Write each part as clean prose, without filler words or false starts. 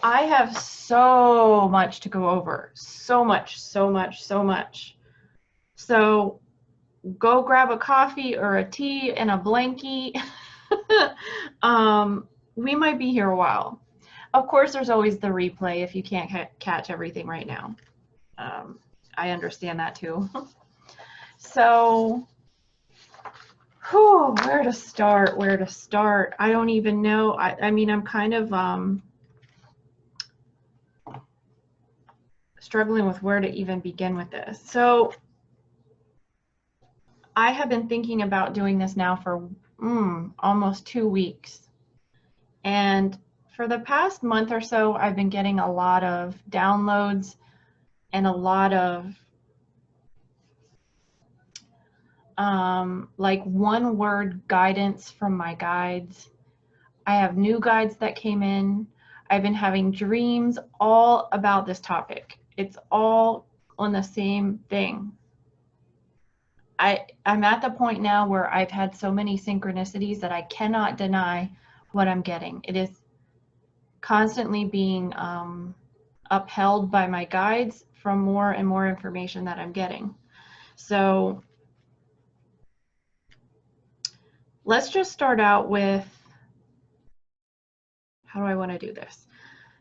I have so much to go over. So much, so much, so much. So go grab a coffee or a tea and a blankie. We might be here a while. Of course, there's always the replay if you can't catch everything right now. I understand that too. So, where to start? Where to start? I don't even know. I mean, I'm kind of struggling with where to even begin with this. So, I have been thinking about doing this now for almost 2 weeks. And for the past month or so, I've been getting a lot of downloads and a lot of like one-word guidance from my guides. I have new guides that came in. I've been having dreams all about this topic. It's all on the same thing. I'm at the point now where I've had so many synchronicities that I cannot deny what I'm getting. It is constantly being upheld by my guides from more and more information that I'm getting. So let's just start out with, how do I want to do this?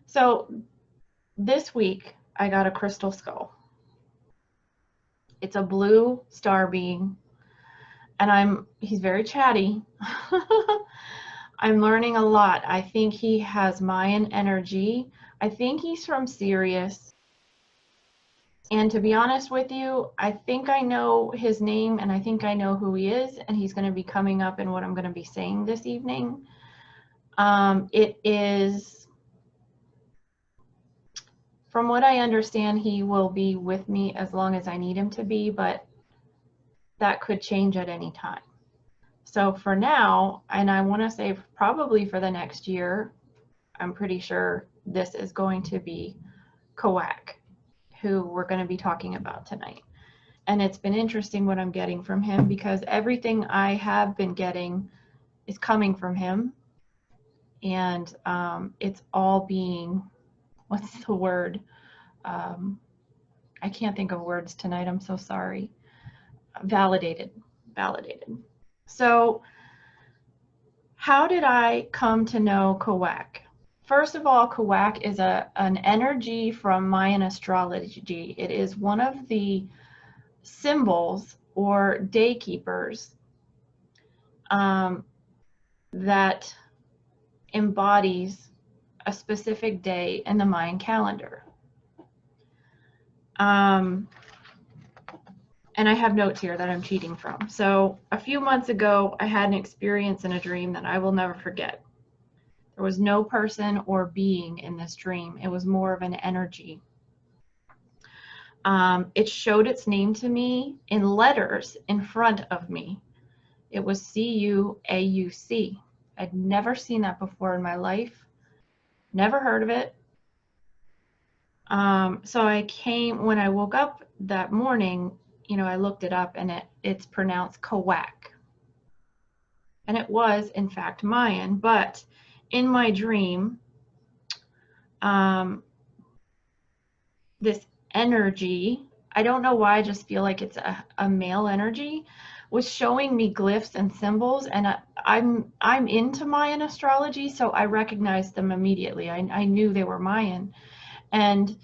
So this week I got a crystal skull. It's a blue star being, and he's very chatty. I'm learning a lot. I think he has Mayan energy. I think he's from Sirius. And to be honest with you, I think I know his name and I think I know who he is, and he's going to be coming up in what I'm going to be saying this evening. It is, from what I understand, he will be with me as long as I need him to be, but that could change at any time. So for now, and I want to say probably for the next year, I'm pretty sure this is going to be Kawak, who we're going to be talking about tonight. And it's been interesting what I'm getting from him, because everything I have been getting is coming from him. And it's all being, what's the word? I can't think of words tonight. I'm so sorry. Validated. So how did I come to know Kawak? First of all, Kawak is an energy from Mayan Astrology. It is one of the symbols or day keepers that embodies a specific day in the Mayan calendar. And I have notes here that I'm cheating from. So a few months ago, I had an experience in a dream that I will never forget. There was no person or being in this dream. It was more of an energy. It showed its name to me in letters in front of me. It was C-U-A-U-C. I'd never seen that before in my life. Never heard of it. So when I woke up that morning, I looked it up, and it's pronounced Kawak. And it was, in fact, Mayan. But in my dream, this energy, I don't know why, I just feel like it's a male energy, was showing me glyphs and symbols. And I'm into Mayan astrology, so I recognized them immediately. I knew they were Mayan. And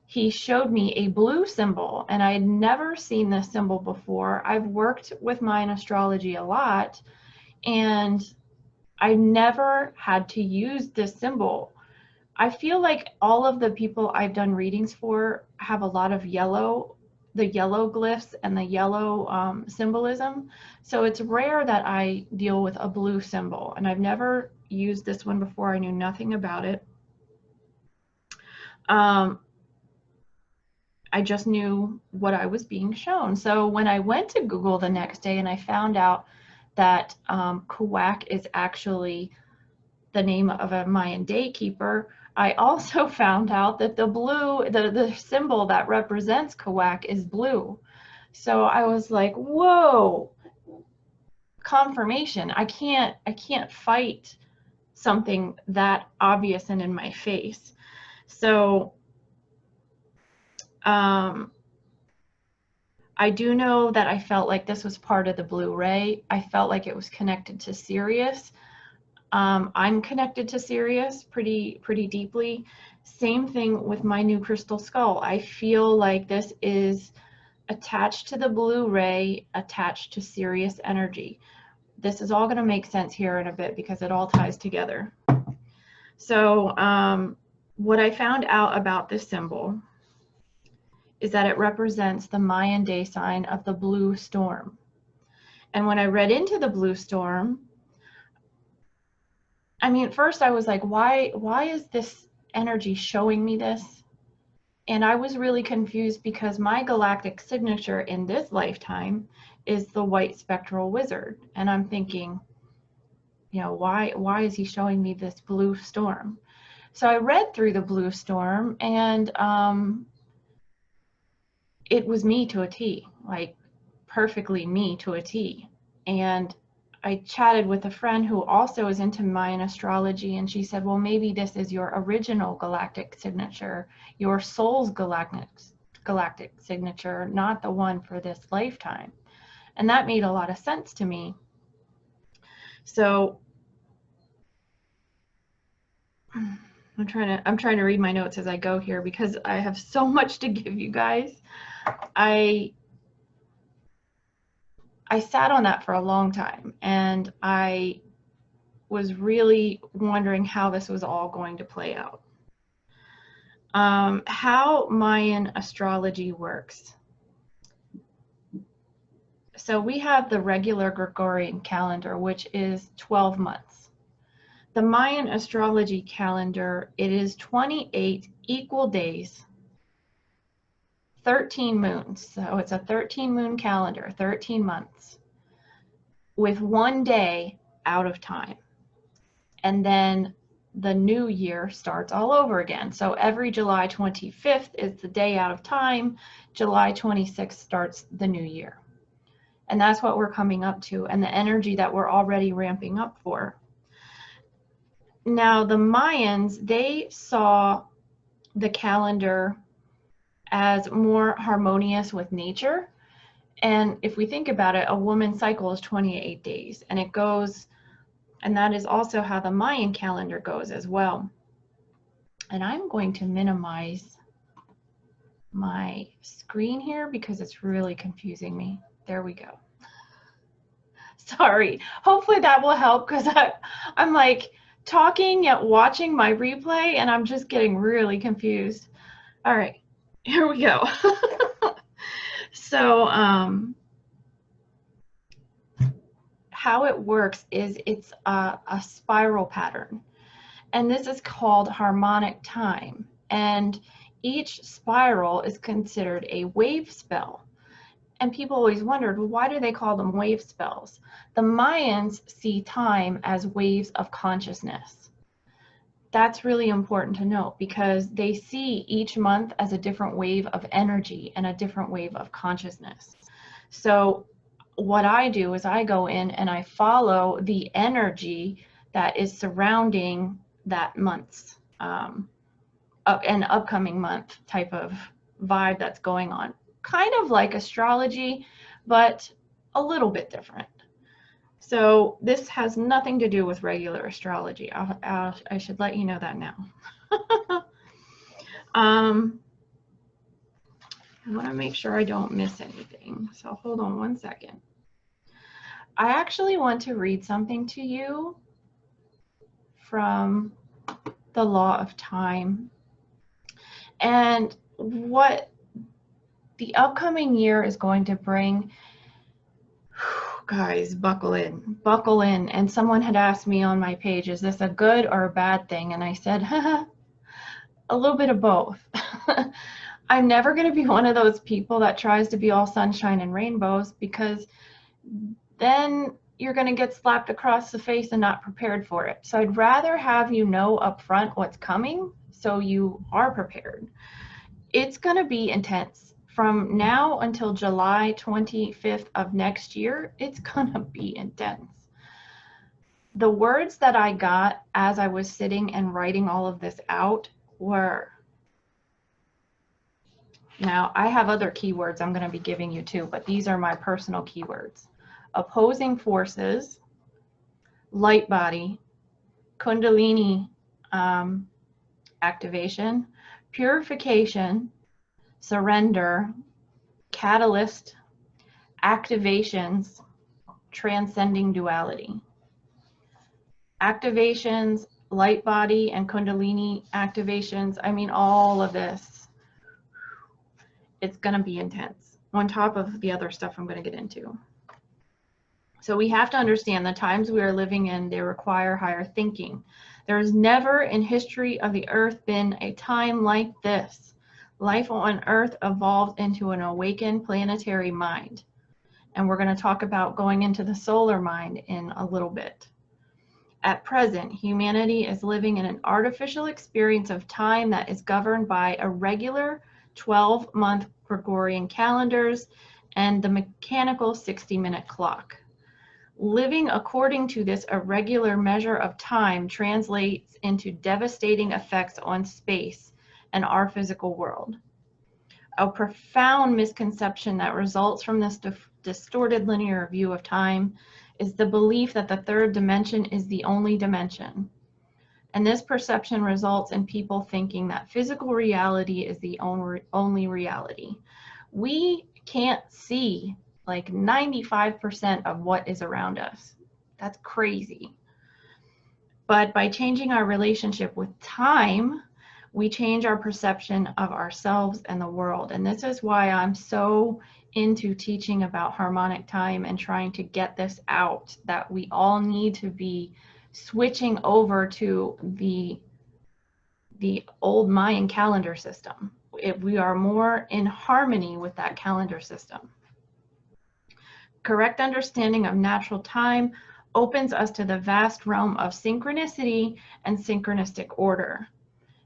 he showed me a blue symbol, and I had never seen this symbol before. I've worked with Mayan astrology a lot, and I never had to use this symbol. I feel like all of the people I've done readings for have a lot of the yellow glyphs and the yellow symbolism. So it's rare that I deal with a blue symbol, and I've never used this one before. I knew nothing about it. I just knew what I was being shown. So when I went to Google the next day and I found out that Kawak is actually the name of a Mayan day keeper, I also found out that the symbol that represents Kawak is blue. So I was like, whoa, confirmation. I can't fight something that obvious and in my face. So I do know that I felt like this was part of the blue ray. I felt like it was connected to Sirius. I'm connected to Sirius pretty deeply. Same thing with my new crystal skull. I feel like this is attached to the blue ray, attached to Sirius energy. This is all going to make sense here in a bit because it all ties together. So what I found out about this symbol is that it represents the Mayan day sign of the blue storm. And when I read into the blue storm, I mean, first I was like, why is this energy showing me this? And I was really confused because my galactic signature in this lifetime is the white spectral wizard. And I'm thinking, you know, why is he showing me this blue storm? So I read through the blue storm, and it was me to a T, like perfectly me to a T. And I chatted with a friend who also is into Mayan astrology, and she said, well, maybe this is your original galactic signature, your soul's galactic signature, not the one for this lifetime. And that made a lot of sense to me. So I'm trying to read my notes as I go here because I have so much to give you guys. I sat on that for a long time, and I was really wondering how this was all going to play out. How Mayan astrology works. So we have the regular Gregorian calendar, which is 12 months. The Mayan astrology calendar, it is 28 equal days, 13 moons. So it's a 13 moon calendar, 13 months, with one day out of time. And then the new year starts all over again. So every July 25th is the day out of time. July 26th starts the new year. And that's what we're coming up to, and the energy that we're already ramping up for. Now, the Mayans, they saw the calendar as more harmonious with nature. And if we think about it, a woman's cycle is 28 days, and it goes, and that is also how the Mayan calendar goes as well. And I'm going to minimize my screen here because it's really confusing me. There we go. Sorry. Hopefully that will help, because I'm like talking yet watching my replay, and I'm just getting really confused. All right, here we go. So how it works is it's a spiral pattern, and this is called harmonic time, and each spiral is considered a wave spell. And people always wondered, well, why do they call them wave spells? The Mayans see time as waves of consciousness. That's really important to note, because they see each month as a different wave of energy and a different wave of consciousness. So what I do is I go in and I follow the energy that is surrounding that month's an upcoming month type of vibe that's going on. Kind of like astrology, but a little bit different. So this has nothing to do with regular astrology. I should let you know that now. I want to make sure I don't miss anything. So hold on one second. I actually want to read something to you from the Law of Time, and what the upcoming year is going to bring. Guys, buckle in. And someone had asked me on my page, is this a good or a bad thing? And I said, a little bit of both. I'm never going to be one of those people that tries to be all sunshine and rainbows, because then you're going to get slapped across the face and not prepared for it. So I'd rather have you know up front what's coming so you are prepared. It's going to be intense. From now until July 25th of next year, it's going to be intense. The words that I got as I was sitting and writing all of this out were Now, I have other keywords I'm going to be giving you too, but these are my personal keywords. Opposing forces, light body, kundalini activation, purification, surrender, catalyst, activations, transcending duality. Activations, light body and kundalini activations, I mean, all of this, it's going to be intense on top of the other stuff I'm going to get into. So we have to understand the times we are living in, they require higher thinking. There has never in history of the earth been a time like this. Life on earth evolved into an awakened planetary mind. And we're going to talk about going into the solar mind in a little bit. At present, humanity is living in an artificial experience of time that is governed by irregular 12-month Gregorian calendars and the mechanical 60-minute clock. Living according to this irregular measure of time translates into devastating effects on space and our physical world. A profound misconception that results from this distorted linear view of time is the belief that the third dimension is the only dimension. And this perception results in people thinking that physical reality is the only reality. We can't see like 95% of what is around us. That's crazy. But by changing our relationship with time, we change our perception of ourselves and the world. And this is why I'm so into teaching about harmonic time and trying to get this out, that we all need to be switching over to the old Mayan calendar system. We are more in harmony with that calendar system. Correct understanding of natural time opens us to the vast realm of synchronicity and synchronistic order.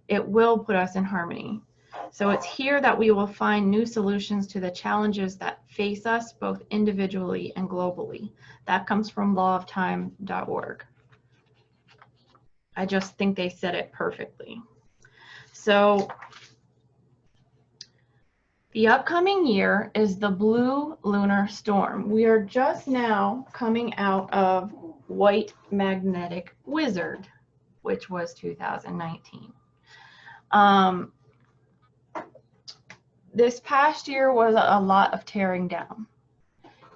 It will put us in harmony. So it's here that we will find new solutions to the challenges that face us both individually and globally. That comes from lawoftime.org. I just think they said it perfectly. So the upcoming year is the Blue Lunar Storm. We are just now coming out of White Magnetic Wizard, which was 2019. This past year was a lot of tearing down,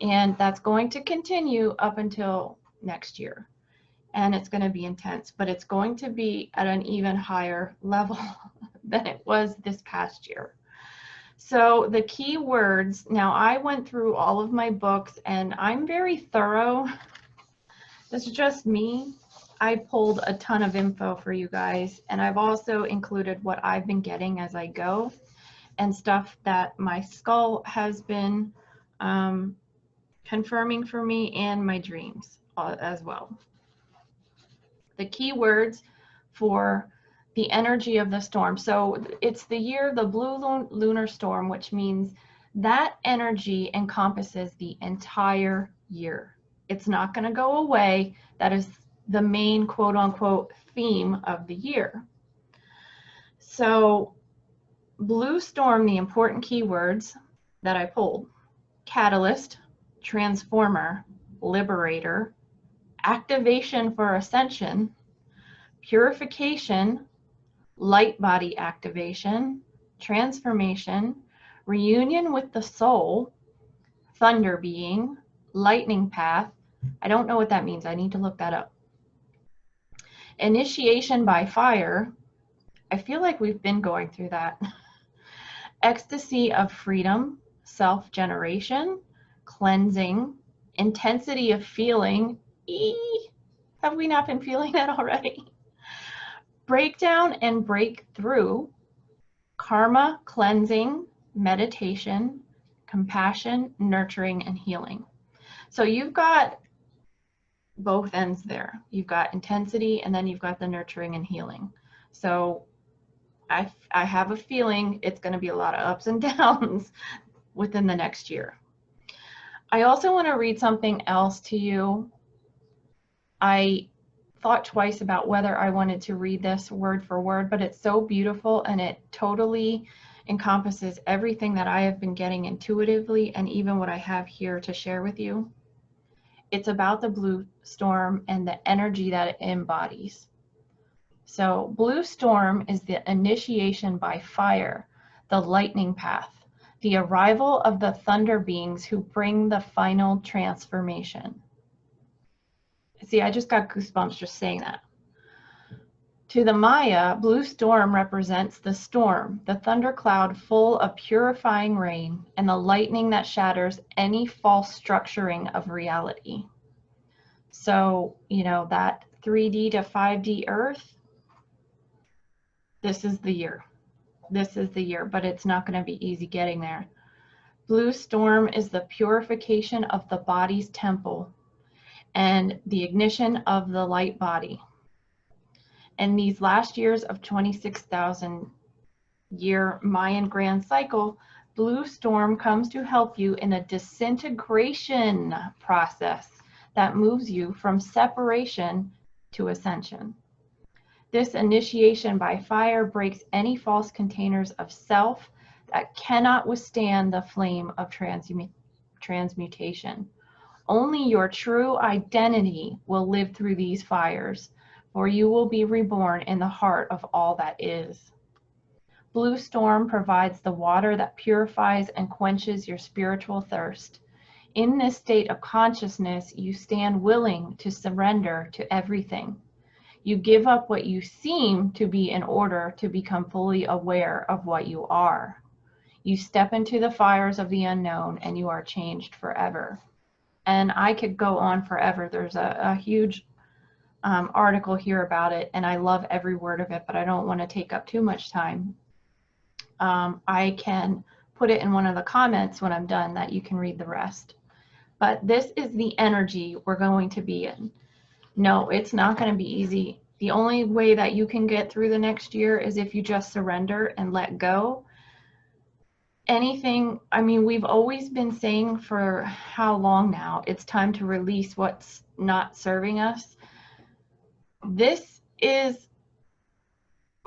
and that's going to continue up until next year. And it's going to be intense, but it's going to be at an even higher level than it was this past year. So the key words, now I went through all of my books and I'm very thorough. This is just me. I pulled a ton of info for you guys, and I've also included what I've been getting as I go and stuff that my skull has been confirming for me and my dreams as well. The key words for the energy of the storm. So it's the year, the Blue Lunar Storm, which means that energy encompasses the entire year. It's not going to go away. That is the main quote unquote theme of the year. So Blue Storm, the important keywords that I pulled: catalyst, transformer, liberator, activation for ascension, purification, light body activation, transformation, reunion with the soul, thunder being, lightning path. I don't know what that means. I need to look that up. Initiation by fire. I feel like we've been going through that. Ecstasy of freedom, self-generation, cleansing, intensity of feeling. Have we not been feeling that already? Breakdown and breakthrough, karma, cleansing, meditation, compassion, nurturing, and healing. So you've got both ends there. You've got intensity, and then you've got the nurturing and healing. So I have a feeling it's going to be a lot of ups and downs within the next year. I also want to read something else to you. I thought twice about whether I wanted to read this word for word, but it's so beautiful and it totally encompasses everything that I have been getting intuitively and even what I have here to share with you. It's about the blue storm and the energy that it embodies. So blue storm is the initiation by fire, the lightning path, the arrival of the thunder beings who bring the final transformation. See, I just got goosebumps just saying that. To the Maya, blue storm represents the storm, the thundercloud full of purifying rain, and the lightning that shatters any false structuring of reality. So, you know, that 3D to 5D Earth, this is the year. This is the year, but it's not going to be easy getting there. Blue storm is the purification of the body's temple and the ignition of the light body. And these last years of 26,000 year Mayan grand cycle, blue storm comes to help you in a disintegration process that moves you from separation to ascension. This initiation by fire breaks any false containers of self that cannot withstand the flame of transmutation. Only your true identity will live through these fires, for you will be reborn in the heart of all that is. Blue storm provides the water that purifies and quenches your spiritual thirst. In this state of consciousness, you stand willing to surrender to everything. You give up what you seem to be in order to become fully aware of what you are. You step into the fires of the unknown and you are changed forever. And I could go on forever. There's a huge article here about it, and I love every word of it, but I don't want to take up too much time. I can put it in one of the comments when I'm done that you can read the rest. But this is the energy we're going to be in. No, it's not going to be easy. The only way that you can get through the next year is if you just surrender and let go. Anything, I mean, we've always been saying for how long now, it's time to release what's not serving us. This is,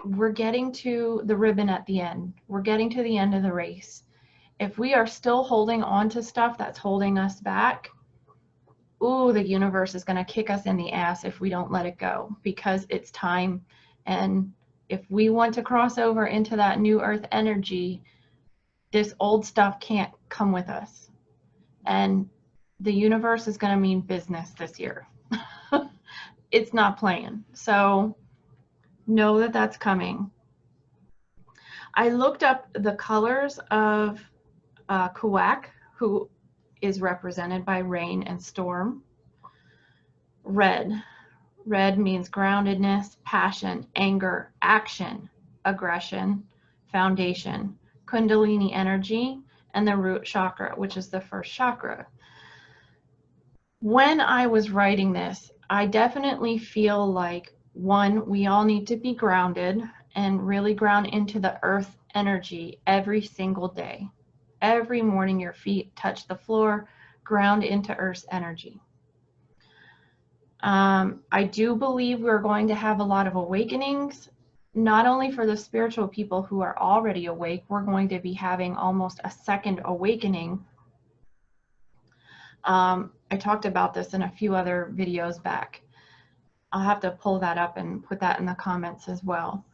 we're getting to the ribbon at the end. We're getting to the end of the race. If we are still holding on to stuff that's holding us back, ooh, the universe is going to kick us in the ass if we don't let it go, because it's time. And if we want to cross over into that new earth energy, this old stuff can't come with us. And the universe is going to mean business this year. It's not playing. So know that that's coming. I looked up the colors of Kuwak, who is represented by rain and storm. Red. Red means groundedness, passion, anger, action, aggression, foundation, kundalini energy, and the root chakra, which is the first chakra. When I was writing this, I definitely feel like, one, we all need to be grounded and really ground into the earth energy every single day. Every morning your feet touch the floor, ground into earth's energy. I do believe we're going to have a lot of awakenings, not only for the spiritual people who are already awake. We're going to be having almost a second awakening. I talked about this in a few other videos back. I'll have to pull that up and put that in the comments as well.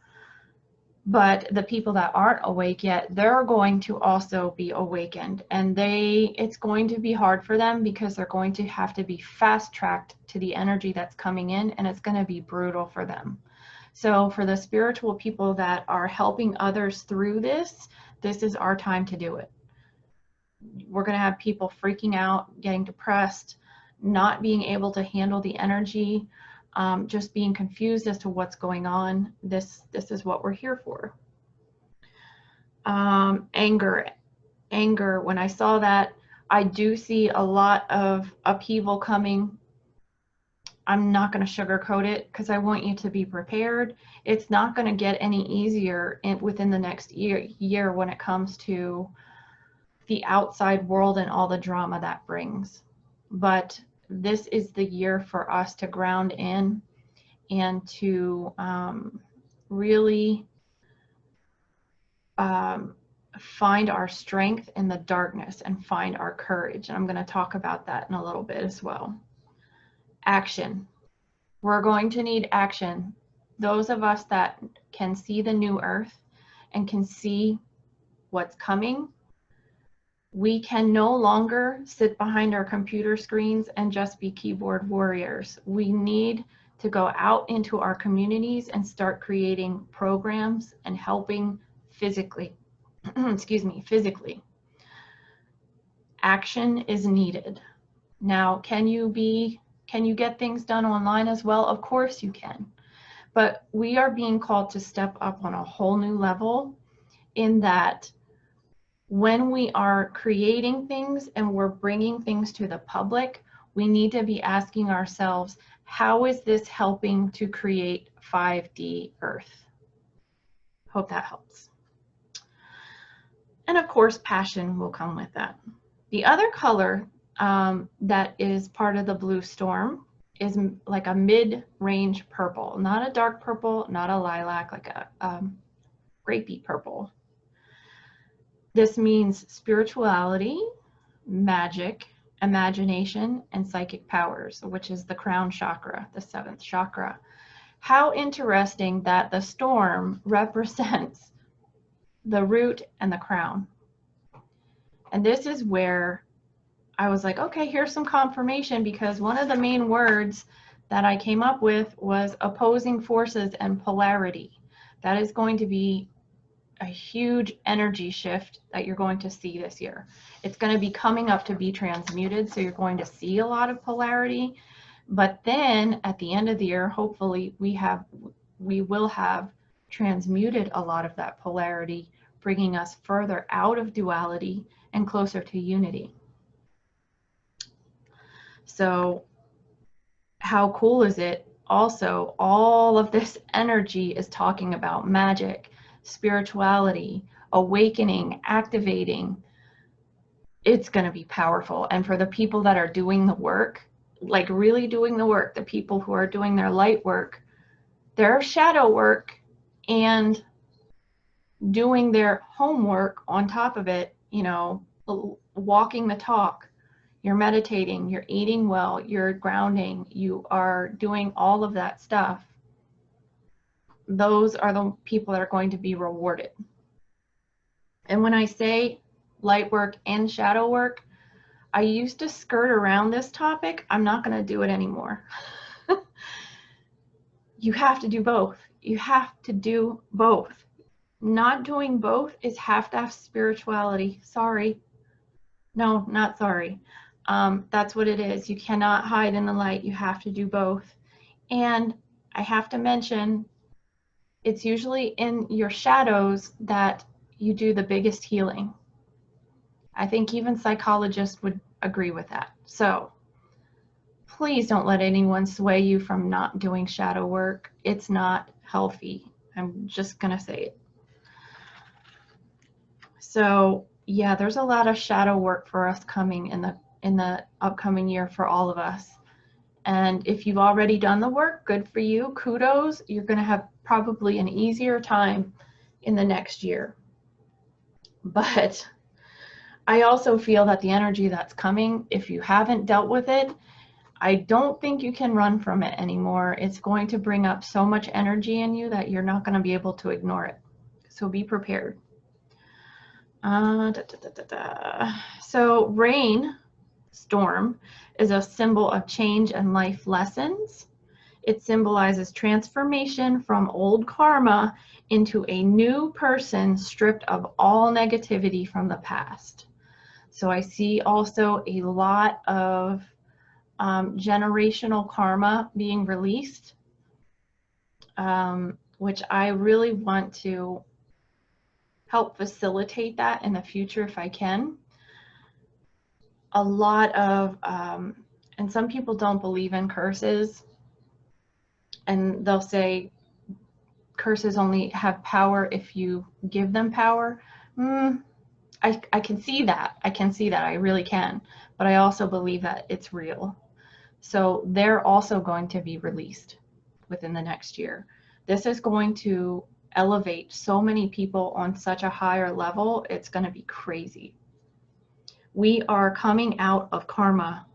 But the people that aren't awake yet, they're going to also be awakened, and it's going to be hard for them because they're going to have to be fast-tracked to the energy that's coming in, and it's going to be brutal for them. So for the spiritual people that are helping others through this, this is our time to do it. We're going to have people freaking out, getting depressed, not being able to handle the energy, just being confused as to what's going on. This is what we're here for. Anger. When I saw that, I do see a lot of upheaval coming. I'm not going to sugarcoat it because I want you to be prepared. It's not going to get any easier within the next year when it comes to the outside world and all the drama that brings. But this is the year for us to ground in and to really find our strength in the darkness and find our courage. And I'm going to talk about that in a little bit as well. Action. We're going to need action. Those of us that can see the new earth and can see what's coming, we can no longer sit behind our computer screens and just be keyboard warriors. We need to go out into our communities and start creating programs and helping physically. Excuse me, physically. Action is needed. Now, can you get things done online as well? Of course you can. But we are being called to step up on a whole new level, in that when we are creating things and we're bringing things to the public, we need to be asking ourselves, how is this helping to create 5D Earth? Hope that helps. And of course, passion will come with that. The other color that is part of the blue storm is like a mid-range purple, not a dark purple, not a lilac, like a grapey purple. This means spirituality, magic, imagination, and psychic powers, which is the crown chakra, the 7th chakra. How interesting that the storm represents the root and the crown. And this is where I was like, okay, here's some confirmation, because one of the main words that I came up with was opposing forces and polarity. That is going to be a huge energy shift that you're going to see this year. It's going to be coming up to be transmuted, so you're going to see a lot of polarity. But then at the end of the year, hopefully we will have transmuted a lot of that polarity, bringing us further out of duality and closer to unity. So how cool is it? Also, all of this energy is talking about magic, spirituality, awakening, activating. It's going to be powerful. And for the people that are doing the work, like really doing the work, the people who are doing their light work, their shadow work, and doing their homework on top of it, you know, walking the talk, you're meditating, you're eating well, you're grounding, you are doing all of that stuff. Those are the people that are going to be rewarded. And when I say light work and shadow work, I used to skirt around this topic. I'm not going to do it anymore. You have to do both. You have to do both. Not doing both is half-assed spirituality. Sorry. No, not sorry. That's what it is. You cannot hide in the light. You have to do both. And I have to mention, it's usually in your shadows that you do the biggest healing. I think even psychologists would agree with that. So please don't let anyone sway you from not doing shadow work. It's not healthy. I'm just going to say it. So yeah, there's a lot of shadow work for us coming in the upcoming year for all of us. And if you've already done the work, good for you. Kudos. You're going to have probably an easier time in the next year. But I also feel that the energy that's coming, if you haven't dealt with it, I don't think you can run from it anymore. It's going to bring up so much energy in you that you're not going to be able to ignore it. So be prepared. So rain storm is a symbol of change and life lessons. It symbolizes transformation from old karma into a new person stripped of all negativity from the past. So I see also a lot of generational karma being released, which I really want to help facilitate that in the future if I can. A lot of, and some people don't believe in curses, and they'll say curses only have power if you give them power. I can see that. I can see that. I really can. But I also believe that it's real. So they're also going to be released within the next year. This is going to elevate so many people on such a higher level. It's going to be crazy. We are coming out of karma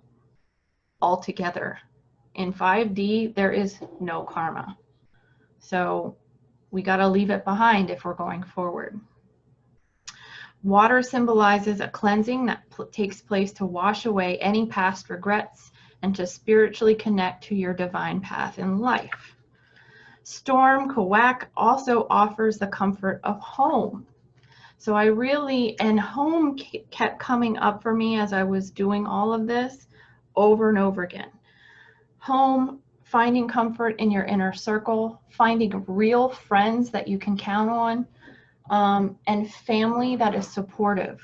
altogether. In 5D, there is no karma. So we got to leave it behind if we're going forward. Water symbolizes a cleansing that takes place to wash away any past regrets and to spiritually connect to your divine path in life. Storm, Kawak, also offers the comfort of home. So I really, and home kept coming up for me as I was doing all of this over and over again. Home, finding comfort in your inner circle, finding real friends that you can count on, and family that is supportive.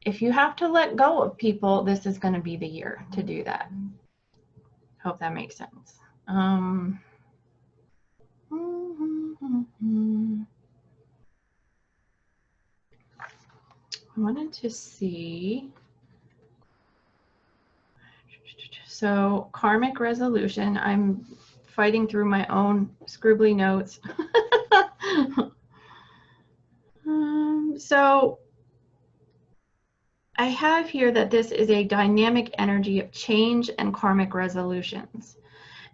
If you have to let go of people, this is going to be the year to do that. Hope that makes sense. I wanted to see. So karmic resolution, I'm fighting through my own scribbly notes. So I have here that this is a dynamic energy of change and karmic resolutions.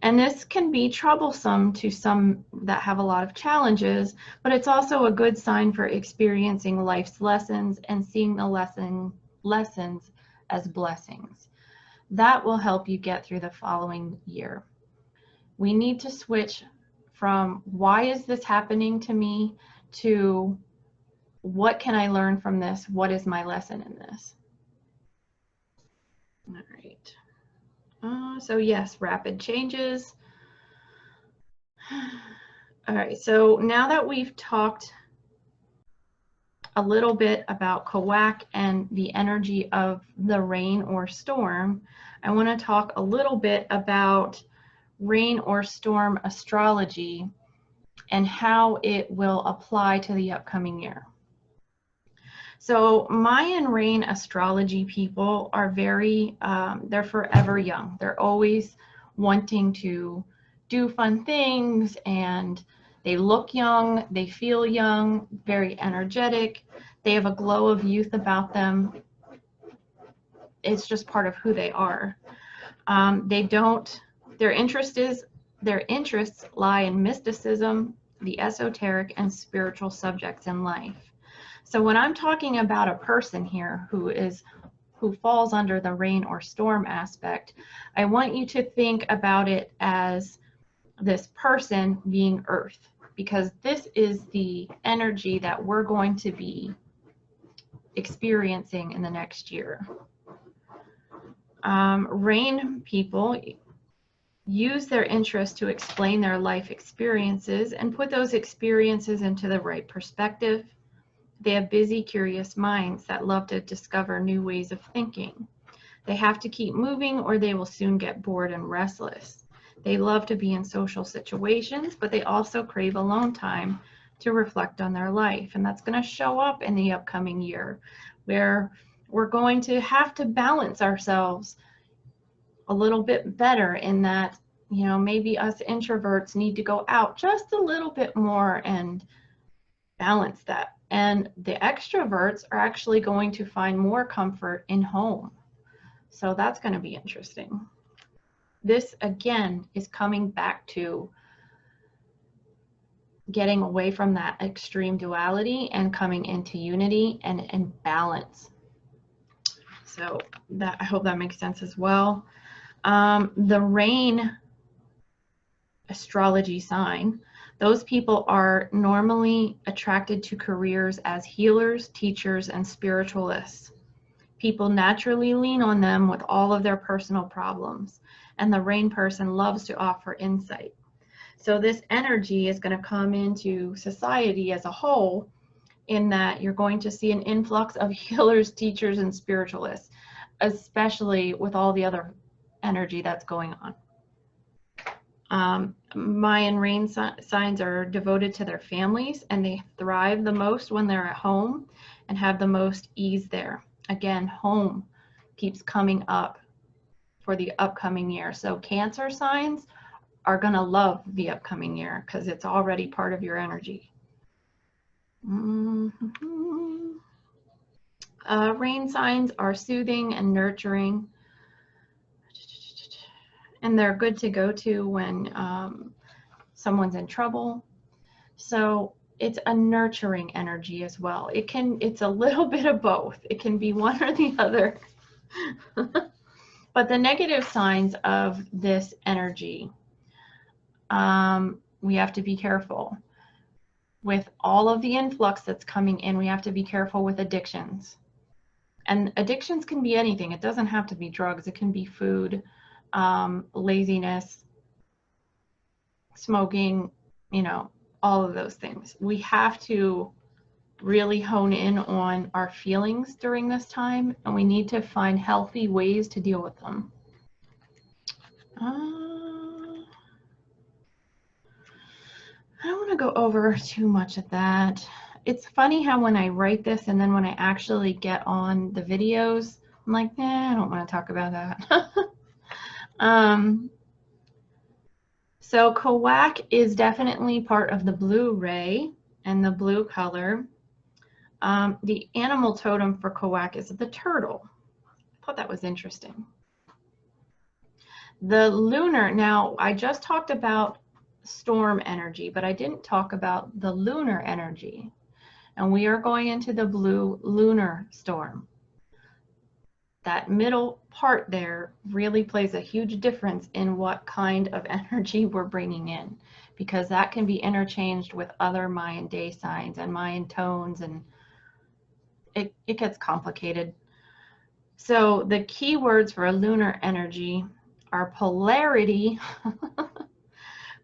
And this can be troublesome to some that have a lot of challenges, but it's also a good sign for experiencing life's lessons and seeing the lessons as blessings. That will help you get through the following year. We need to switch from why is this happening to me to what can I learn from this? What is my lesson in this? All right. So yes, rapid changes. All right, so now that we've talked a little bit about Kawak and the energy of the rain or storm, I want to talk a little bit about rain or storm astrology and how it will apply to the upcoming year. So Mayan rain astrology people are very, they're forever young. They're always wanting to do fun things, and they look young, they feel young, very energetic. They have a glow of youth about them. It's just part of who they are. Their interests lie in mysticism, the esoteric, and spiritual subjects in life. So when I'm talking about a person here who falls under the rain or storm aspect, I want you to think about it as this person being Earth, because this is the energy that we're going to be experiencing in the next year. Rain people use their interest to explain their life experiences and put those experiences into the right perspective. They have busy, curious minds that love to discover new ways of thinking. They have to keep moving or they will soon get bored and restless. They love to be in social situations, but they also crave alone time to reflect on their life. And that's going to show up in the upcoming year, where we're going to have to balance ourselves a little bit better in that, you know, maybe us introverts need to go out just a little bit more and balance that. And the extroverts are actually going to find more comfort in home. So that's going to be interesting. This, again, is coming back to getting away from that extreme duality and coming into unity and balance. So that, I hope that makes sense as well. The rain astrology sign, those people are normally attracted to careers as healers, teachers, and spiritualists. People naturally lean on them with all of their personal problems, and the rain person loves to offer insight. So this energy is going to come into society as a whole, in that you're going to see an influx of healers, teachers, and spiritualists, especially with all the other energy that's going on. Mayan rain signs are devoted to their families, and they thrive the most when they're at home and have the most ease there. Again, home keeps coming up for the upcoming year. So Cancer signs are going to love the upcoming year because it's already part of your energy. Rain signs are soothing and nurturing, and they're good to go to when someone's in trouble. So it's a nurturing energy as well. It's a little bit of both. It can be one or the other. But the negative signs of this energy, we have to be careful. With all of the influx that's coming in, we have to be careful with addictions. And addictions can be anything. It doesn't have to be drugs. It can be food, laziness, smoking, all of those things. We have to really hone in on our feelings during this time, and we need to find healthy ways to deal with them. I don't want to go over too much of that. It's funny how when I write this and then when I actually get on the videos, I'm like, I don't want to talk about that. So Kawak is definitely part of the blue ray and the blue color. The animal totem for Kawak is the turtle. I thought that was interesting. The lunar, now I just talked about storm energy, but I didn't talk about the lunar energy. And we are going into the blue lunar storm. That middle part there really plays a huge difference in what kind of energy we're bringing in, because that can be interchanged with other Mayan day signs and Mayan tones, and it gets complicated. So the key words for a lunar energy are polarity,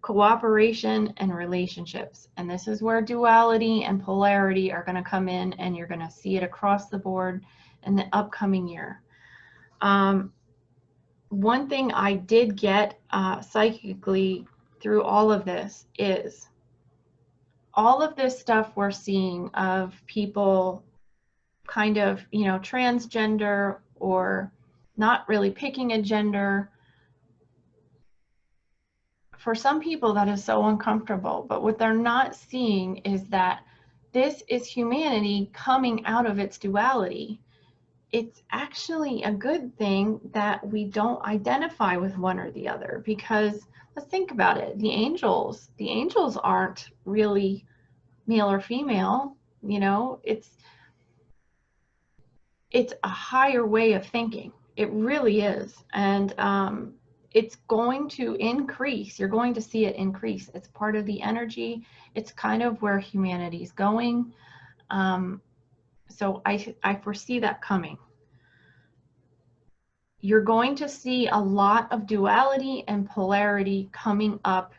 cooperation, and relationships. And this is where duality and polarity are going to come in, and you're going to see it across the board in the upcoming year. One thing I did get psychically through all of this is all of this stuff we're seeing of people kind of, transgender or not really picking a gender. For some people, that is so uncomfortable, but what they're not seeing is that this is humanity coming out of its duality. It's actually a good thing that we don't identify with one or the other, because let's think about it. The angels aren't really male or female, it's a higher way of thinking. It really is. And it's going to increase. You're going to see it increase. It's part of the energy. It's kind of where humanity's going. So I foresee that coming. You're going to see a lot of duality and polarity coming up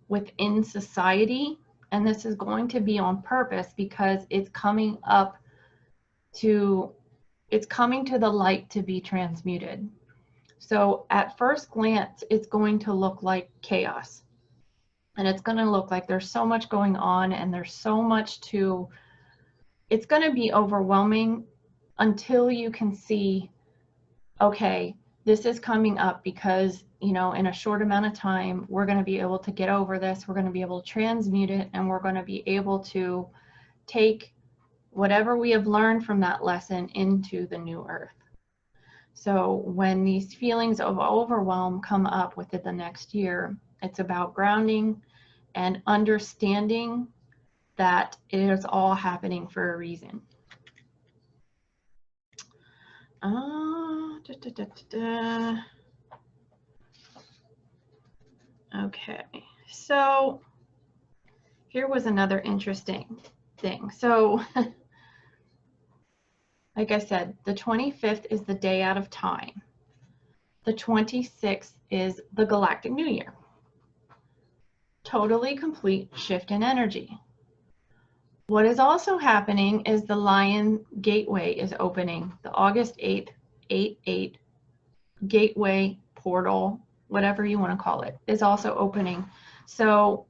within society. And this is going to be on purpose because it's coming to the light to be transmuted. So at first glance, it's going to look like chaos. And it's going to look like there's so much going on and there's so much it's going to be overwhelming until you can see, okay, this is coming up because, in a short amount of time, we're going to be able to get over this. We're going to be able to transmute it, and we're going to be able to take whatever we have learned from that lesson into the new earth. So when these feelings of overwhelm come up within the next year, it's about grounding and understanding that it is all happening for a reason. Okay, so here was another interesting thing. So like I said, the 25th is the day out of time. The 26th is the Galactic New Year. Totally complete shift in energy. What is also happening is the Lion Gateway is opening. The August 8th, 8/8 gateway, portal, whatever you want to call it, is also opening. So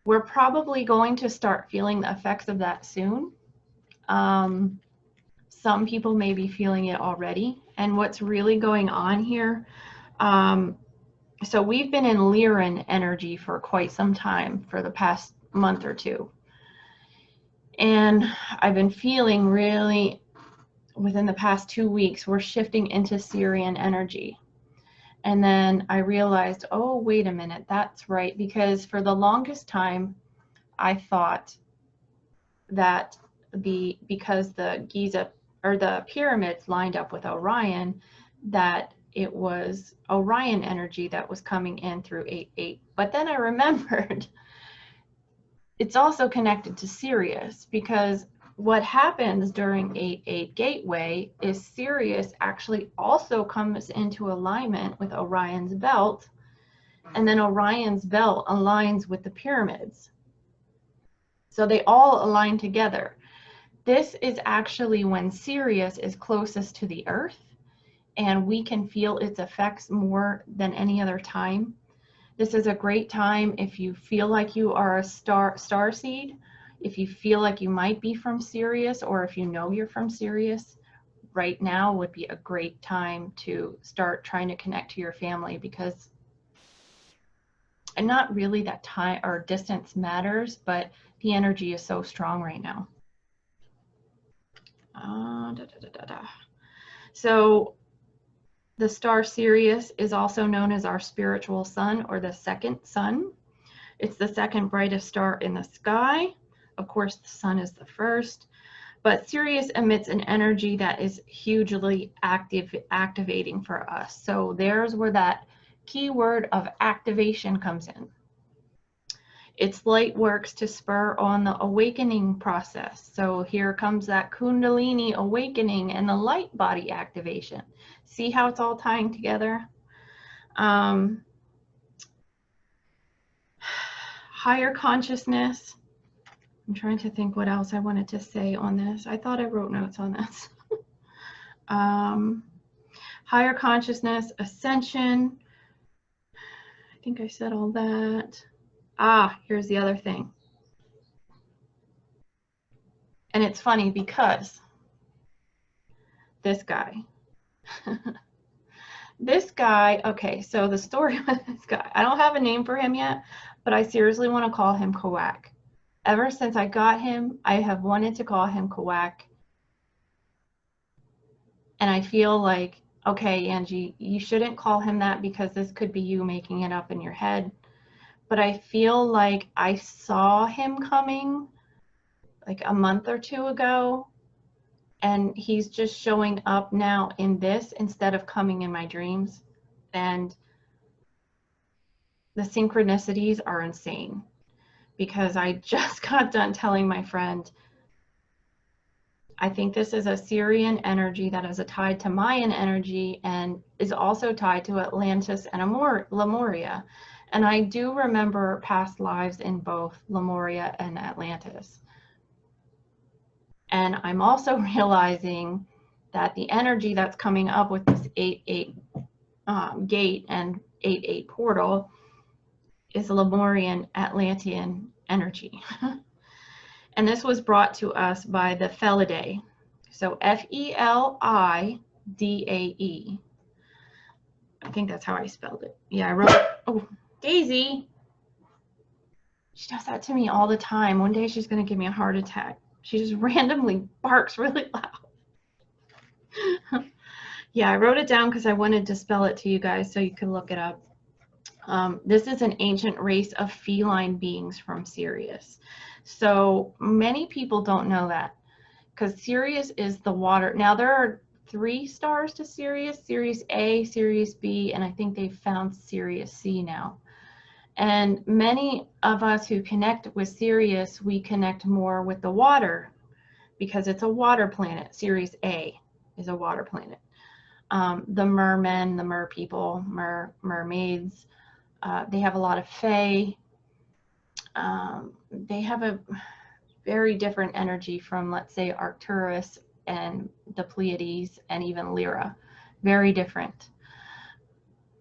we're probably going to start feeling the effects of that soon. Some people may be feeling it already. And what's really going on here, So we've been in Lyran energy for quite some time, for the past month or two. And I've been feeling really, within the past 2 weeks, we're shifting into Sirian energy. And then I realized, oh, wait a minute, that's right. Because for the longest time, I thought that because the Giza, or the pyramids, lined up with Orion, that it was Orion energy that was coming in through 8-8. But then I remembered it's also connected to Sirius, because what happens during 8-8 gateway is Sirius actually also comes into alignment with Orion's belt, and then Orion's belt aligns with the pyramids. So they all align together. This is actually when Sirius is closest to the Earth, and we can feel its effects more than any other time. This is a great time if you feel like you are a star seed, if you feel like you might be from Sirius, or if you know you're from Sirius. Right now would be a great time to start trying to connect to your family, because, and not really that time or distance matters, but the energy is so strong right now. So the star Sirius is also known as our spiritual sun, or the second sun. It's the second brightest star in the sky. Of course, the sun is the first, but Sirius emits an energy that is hugely activating for us. So there's where that keyword of activation comes in. Its light works to spur on the awakening process. So here comes that kundalini awakening and the light body activation. See how it's all tying together? Higher consciousness. I'm trying to think what else I wanted to say on this. I thought I wrote notes on this. Higher consciousness, ascension. I think I said all that. Here's the other thing. And it's funny because this guy. This guy, okay, so the story with this guy, I don't have a name for him yet, but I seriously want to call him Kawak. Ever since I got him, I have wanted to call him Kawak. And I feel like, okay, Angie, you shouldn't call him that, because this could be you making it up in your head. But I feel like I saw him coming like a month or two ago, and he's just showing up now in this instead of coming in my dreams. And the synchronicities are insane, because I just got done telling my friend, I think this is a Sirian energy that is tied to Mayan energy and is also tied to Atlantis and Lemuria. And I do remember past lives in both Lemuria and Atlantis. And I'm also realizing that the energy that's coming up with this 8-8 gate and 8-8 portal is Lemurian Atlantean energy. And this was brought to us by the Felidae. So Felidae. I think that's how I spelled it. Yeah, I wrote, oh, Daisy. She does that to me all the time. One day she's going to give me a heart attack. She just randomly barks really loud. Yeah, I wrote it down because I wanted to spell it to you guys so you could look it up. This is an ancient race of feline beings from Sirius. So many people don't know that, because Sirius is the water. Now there are 3 stars to Sirius: Sirius A, Sirius B, and I think they've found Sirius C now. And many of us who connect with Sirius, we connect more with the water, because it's a water planet. Sirius A is a water planet. The mermen, the mer people, mermaids, they have a lot of fae. They have a very different energy from, let's say, Arcturus and the Pleiades and even Lyra. Very different.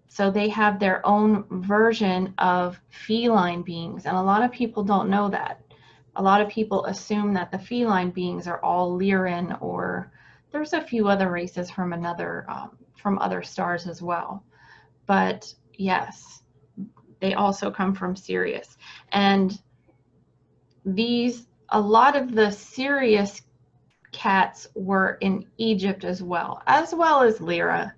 So they have their own version of feline beings, and a lot of people don't know that. A lot of people assume that the feline beings are all Lyran, or there's a few other races from other stars as well. But Yes, they also come from Sirius. And a lot of the Sirius cats were in Egypt as well as Lyra.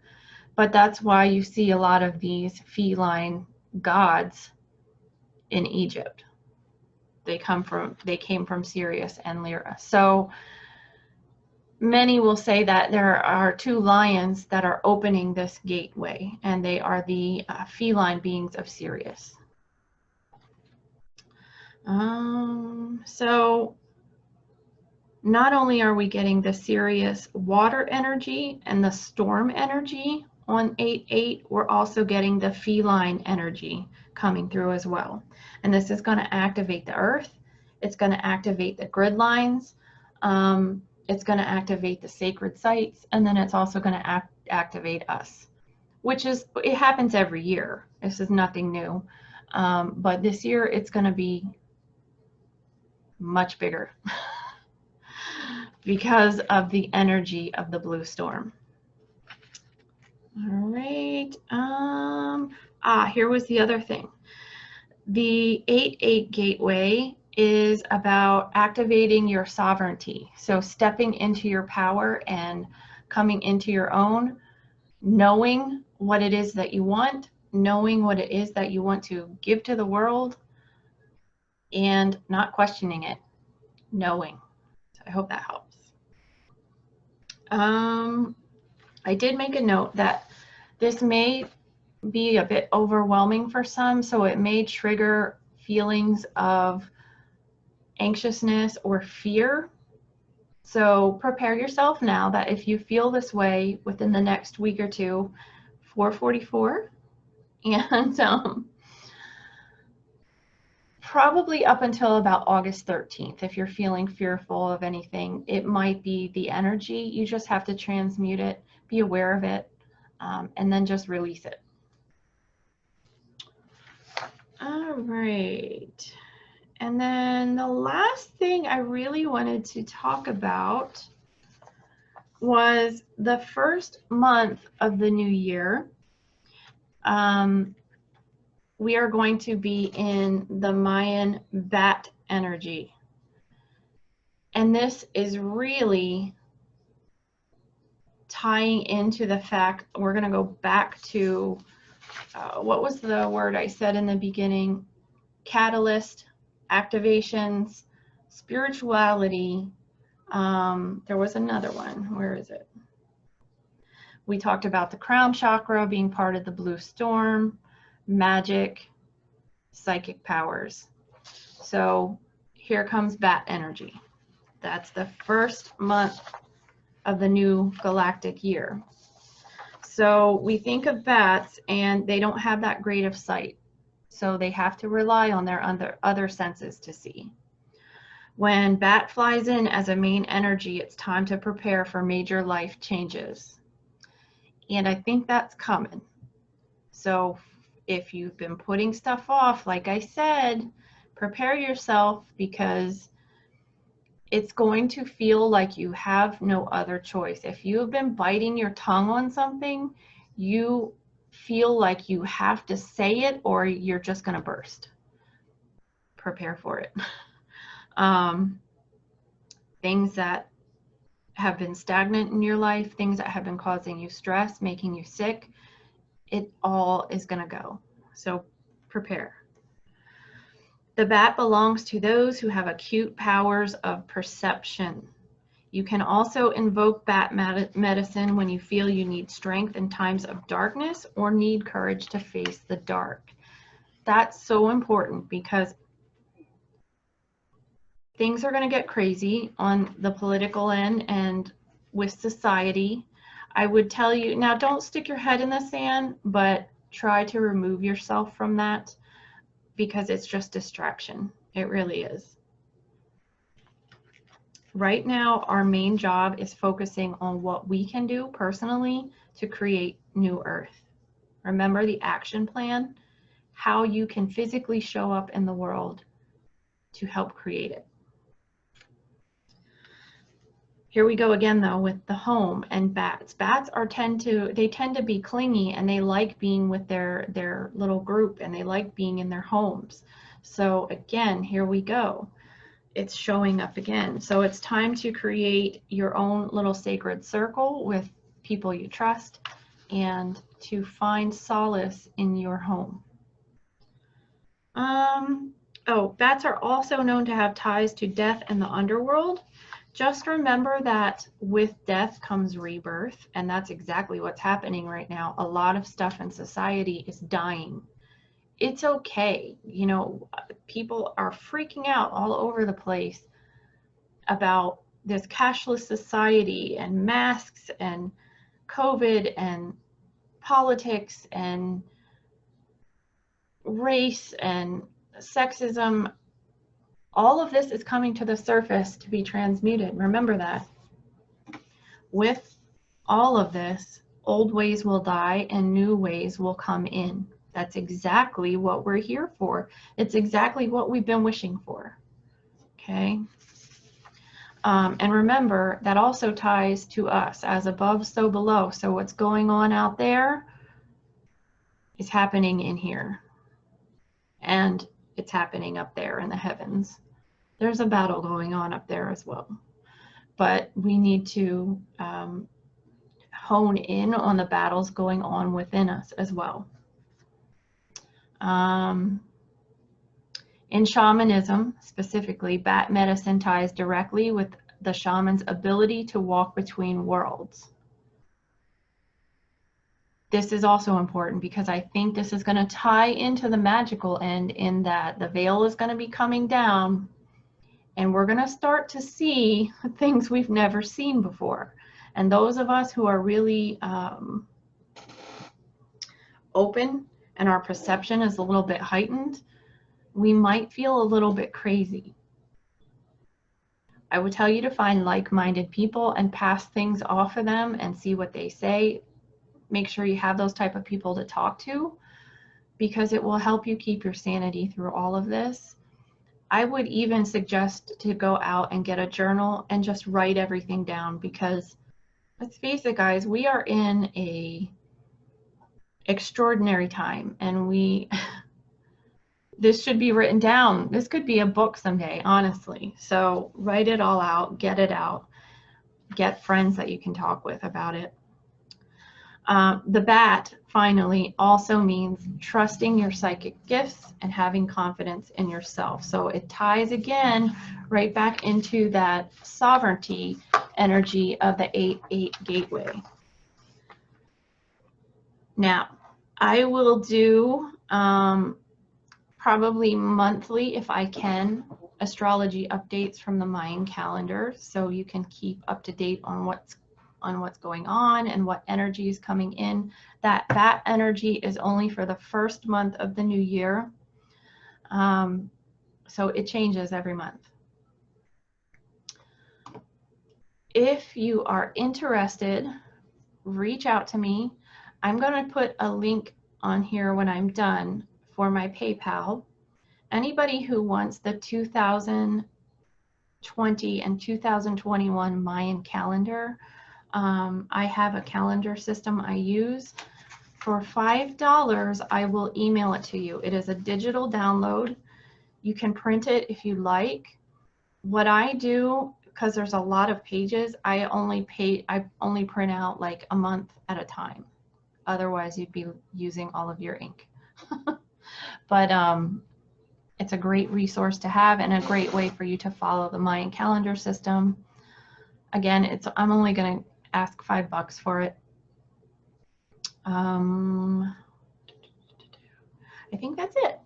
But that's why you see a lot of these feline gods in Egypt. They came from Sirius and Lyra. So many will say that there are two lions that are opening this gateway, and they are the feline beings of Sirius. So not only are we getting the Sirius water energy and the storm energy on 8/8, we're also getting the feline energy coming through as well. And this is going to activate the earth. It's going to activate the grid lines. It's going to activate the sacred sites. And then it's also going to activate us, it happens every year. This is nothing new. But this year it's going to be much bigger because of the energy of the blue storm. All right. Here was the other thing. The 8/8 gateway is about activating your sovereignty. So stepping into your power and coming into your own, knowing what it is that you want, knowing what it is that you want to give to the world, and not questioning it, knowing. So I hope that helps. I did make a note that this may be a bit overwhelming for some, so it may trigger feelings of anxiousness or fear. So prepare yourself now that if you feel this way within the next week or two, 444, and probably up until about August 13th, if you're feeling fearful of anything, it might be the energy. You just have to transmute it, be aware of it, and then just release it. All right. And then the last thing I really wanted to talk about was the first month of the new year. We are going to be in the Mayan bat energy. And this is really tying into the fact we're going to go back to what was the word I said in the beginning? Catalyst, activations, spirituality. There was another one. Where is it? We talked about the crown chakra being part of the blue storm, magic, psychic powers. So here comes bat energy. That's the first month of the new galactic year. So we think of bats and they don't have that great of sight. So they have to rely on their other senses to see. When bat flies in as a main energy, it's time to prepare for major life changes. And I think that's coming. So if you've been putting stuff off, like I said, prepare yourself, because it's going to feel like you have no other choice. If you have been biting your tongue on something, you feel like you have to say it or you're just going to burst. Prepare for it. Things that have been stagnant in your life, things that have been causing you stress, making you sick, it all is going to go. So prepare. The bat belongs to those who have acute powers of perception. You can also invoke bat medicine when you feel you need strength in times of darkness or need courage to face the dark. That's so important, because things are going to get crazy on the political end and with society. I would tell you, now don't stick your head in the sand, but try to remove yourself from that, because it's just distraction. It really is. Right now, our main job is focusing on what we can do personally to create new Earth. Remember the action plan, how you can physically show up in the world to help create it. Here we go again though with the home and bats. Bats tend to be clingy, and they like being with their little group, and they like being in their homes. So again, here we go. It's showing up again. So it's time to create your own little sacred circle with people you trust, and to find solace in your home. Oh, bats are also known to have ties to death and the underworld. Just remember that with death comes rebirth, and that's exactly what's happening right now. A lot of stuff in society is dying. It's okay. You know, people are freaking out all over the place about this cashless society and masks and COVID and politics and race and sexism. All of this is coming to the surface to be transmuted. Remember that. With all of this, old ways will die and new ways will come in. That's exactly what we're here for. It's exactly what we've been wishing for. Okay? And remember, that also ties to us. As above, so below. So what's going on out there is happening in here. And it's happening up there in the heavens. There's a battle going on up there as well. But we need to hone in on the battles going on within us as well. In shamanism, specifically, bat medicine ties directly with the shaman's ability to walk between worlds. This is also important because I think this is going to tie into the magical end, in that the veil is going to be coming down, and we're going to start to see things we've never seen before. And those of us who are really open and our perception is a little bit heightened, we might feel a little bit crazy. I would tell you to find like-minded people and pass things off of them and see what they say. Make sure you have those type of people to talk to, because it will help you keep your sanity through all of this. I would even suggest to go out and get a journal and just write everything down, because let's face it, guys, we are in a extraordinary time, and this should be written down. This could be a book someday, honestly. So write it all out, get it out, get friends that you can talk with about it. The bat, finally, also means trusting your psychic gifts and having confidence in yourself. So it ties again right back into that sovereignty energy of the 8-8 gateway. Now, I will do probably monthly, if I can, astrology updates from the Mayan calendar, so you can keep up to date on what's going on and what energy is coming in. That energy is only for the first month of the new year. So it changes every month. If you are interested, reach out to me. I'm going to put a link on here when I'm done for my PayPal. Anybody who wants the 2020 and 2021 Mayan calendar, I have a calendar system I use. For $5, I will email it to you. It is a digital download. You can print it if you like. What I do, because there's a lot of pages, I only print out like a month at a time. Otherwise, you'd be using all of your ink. But it's a great resource to have, and a great way for you to follow the Mayan calendar system. Again, I'm only going to ask $5 for it. I think that's it.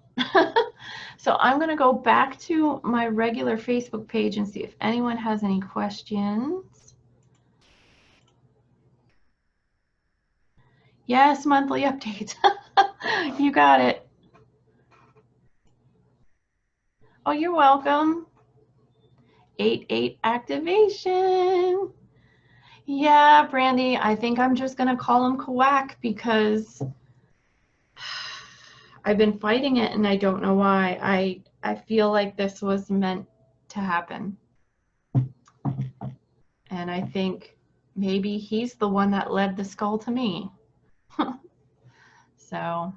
So I'm going to go back to my regular Facebook page and see if anyone has any questions. Yes, monthly updates. You got it. Oh, you're welcome. 8-8 activation. Yeah, Brandy, I think I'm just going to call him Kawak, because I've been fighting it and I don't know why. I feel like this was meant to happen. And I think maybe he's the one that led the skull to me. So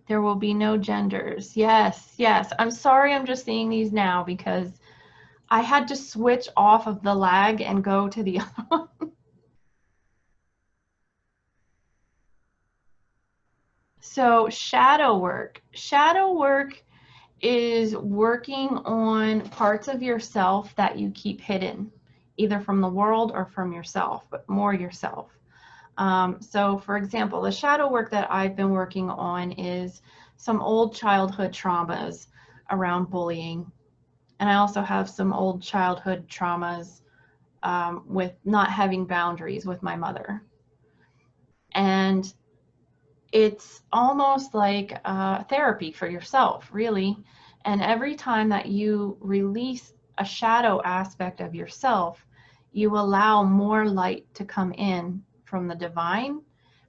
there will be no genders. Yes, yes. I'm sorry I'm just seeing these now because I had to switch off of the lag and go to the other one. So shadow work. Shadow work is working on parts of yourself that you keep hidden, either from the world or from yourself, but more yourself. So for example, the shadow work that I've been working on is some old childhood traumas around bullying. And I also have some old childhood traumas with not having boundaries with my mother. And it's almost like therapy for yourself, really. And every time that you release a shadow aspect of yourself, you allow more light to come in from the divine,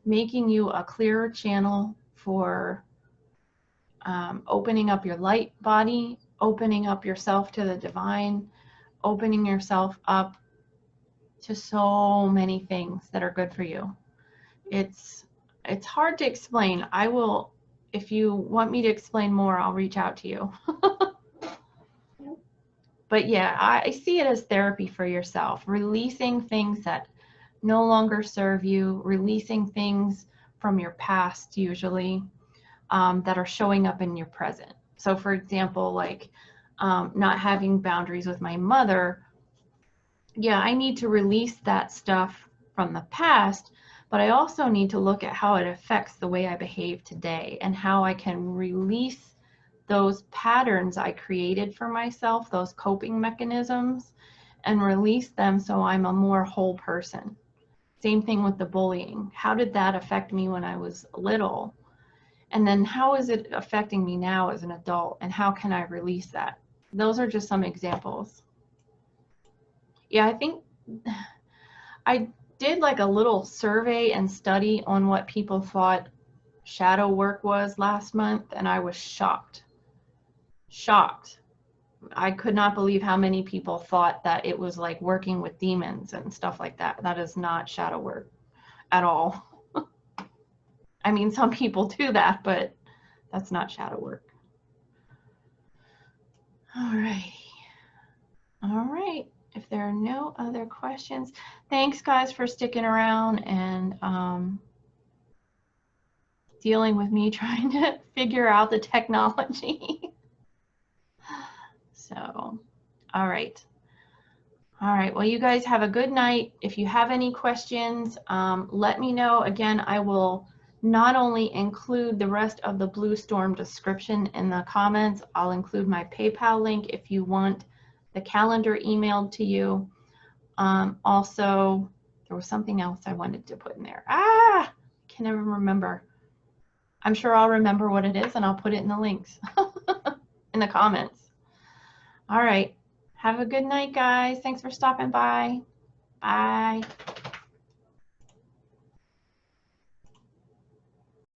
making you a clearer channel for opening up your light body, opening up yourself to the divine, opening yourself up to so many things that are good for you. It's hard to explain. I will, if you want me to explain more, I'll reach out to you. But yeah, I see it as therapy for yourself, releasing things that no longer serve you, releasing things from your past usually that are showing up in your present. So for example, like not having boundaries with my mother, yeah, I need to release that stuff from the past, but I also need to look at how it affects the way I behave today and how I can release those patterns I created for myself, those coping mechanisms, and release them so I'm a more whole person. Same thing with the bullying. How did that affect me when I was little? And then how is it affecting me now as an adult? And how can I release that? Those are just some examples. Yeah, I think I did like a little survey and study on what people thought shadow work was last month, and I was shocked. Shocked. I could not believe how many people thought that it was like working with demons and stuff like that. That is not shadow work at all. I mean, some people do that, but that's not shadow work. All right. All right. If there are no other questions, thanks guys for sticking around and dealing with me trying to figure out the technology. So, all right. All right. Well, you guys have a good night. If you have any questions, let me know. Again, I will not only include the rest of the Blue Storm description in the comments, I'll include my PayPal link if you want the calendar emailed to you. Also, there was something else I wanted to put in there. I can never remember. I'm sure I'll remember what it is and I'll put it in the links in the comments. All right. Have a good night, guys. Thanks for stopping by. Bye.